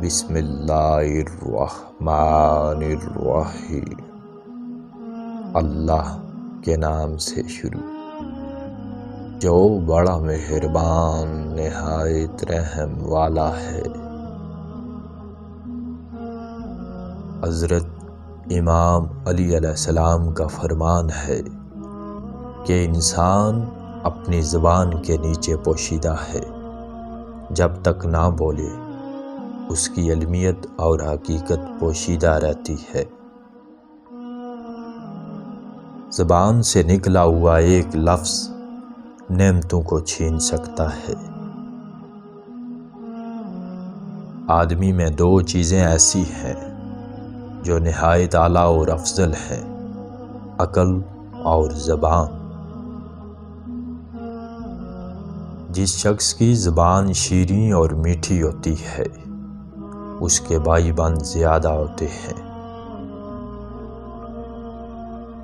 بسم اللہ الرحمن الرحیم۔ اللہ کے نام سے شروع جو بڑا مہربان نہایت رحم والا ہے۔ حضرت امام علی علیہ السلام کا فرمان ہے کہ انسان اپنی زبان کے نیچے پوشیدہ ہے، جب تک نہ بولے اس کی علمیت اور حقیقت پوشیدہ رہتی ہے۔ زبان سے نکلا ہوا ایک لفظ نعمتوں کو چھین سکتا ہے۔ آدمی میں دو چیزیں ایسی ہیں جو نہایت اعلیٰ اور افضل ہیں، عقل اور زبان۔ جس شخص کی زبان شیریں اور میٹھی ہوتی ہے اس کے بھائی بند زیادہ ہوتے ہیں۔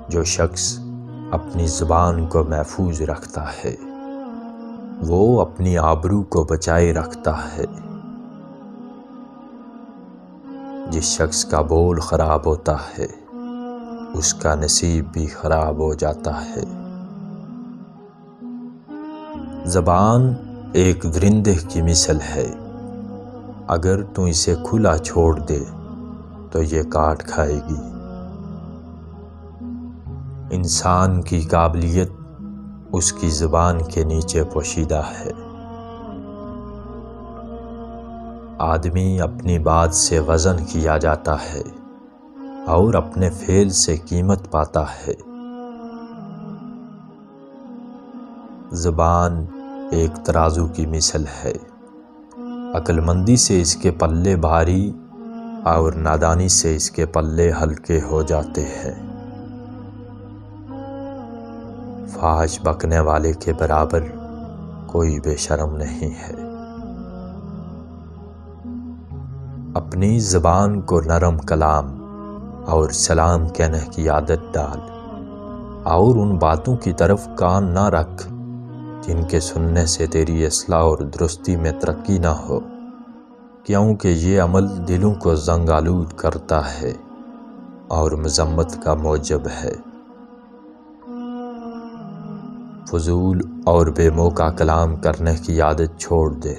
جو شخص اپنی زبان کو محفوظ رکھتا ہے وہ اپنی آبرو کو بچائے رکھتا ہے۔ جس شخص کا بول خراب ہوتا ہے اس کا نصیب بھی خراب ہو جاتا ہے۔ زبان ایک درندے کی مثل ہے، اگر تو اسے کھلا چھوڑ دے تو یہ کاٹ کھائے گی۔ انسان کی قابلیت اس کی زبان کے نیچے پوشیدہ ہے۔ آدمی اپنی بات سے وزن کیا جاتا ہے اور اپنے فعل سے قیمت پاتا ہے۔ زبان ایک ترازو کی مثل ہے، عقل مندی سے اس کے پلے بھاری اور نادانی سے اس کے پلے ہلکے ہو جاتے ہیں۔ فحش بکنے والے کے برابر کوئی بے شرم نہیں ہے۔ اپنی زبان کو نرم کلام اور سلام کہنے کی عادت ڈال اور ان باتوں کی طرف کان نہ رکھ جن کے سننے سے تیری اصلاح اور درستی میں ترقی نہ ہو، کیونکہ یہ عمل دلوں کو زنگ آلود کرتا ہے اور مذمت کا موجب ہے۔ فضول اور بے موقع کلام کرنے کی عادت چھوڑ دے،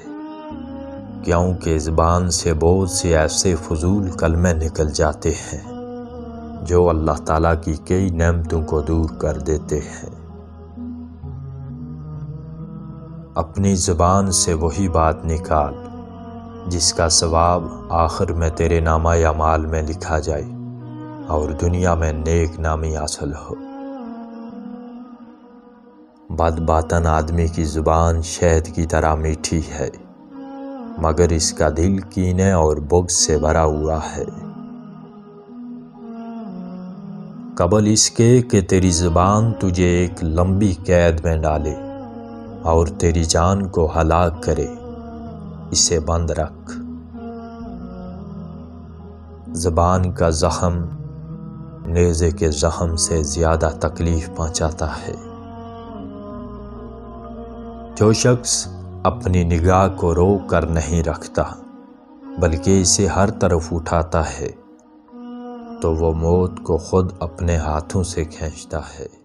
کیونکہ زبان سے بہت سے ایسے فضول کلمے نکل جاتے ہیں جو اللہ تعالیٰ کی کئی نعمتوں کو دور کر دیتے ہیں۔ اپنی زبان سے وہی بات نکال جس کا ثواب آخر میں تیرے نامہ اعمال میں لکھا جائے اور دنیا میں نیک نامی حاصل ہو۔ بد باطن آدمی کی زبان شہد کی طرح میٹھی ہے، مگر اس کا دل کینے اور بغض سے بھرا ہوا ہے۔ قبل اس کے کہ تیری زبان تجھے ایک لمبی قید میں ڈالے اور تیری جان کو ہلاک کرے، اسے بند رکھ۔ زبان کا زخم نیزے کے زخم سے زیادہ تکلیف پہنچاتا ہے۔ جو شخص اپنی نگاہ کو روک کر نہیں رکھتا بلکہ اسے ہر طرف اٹھاتا ہے تو وہ موت کو خود اپنے ہاتھوں سے کھینچتا ہے۔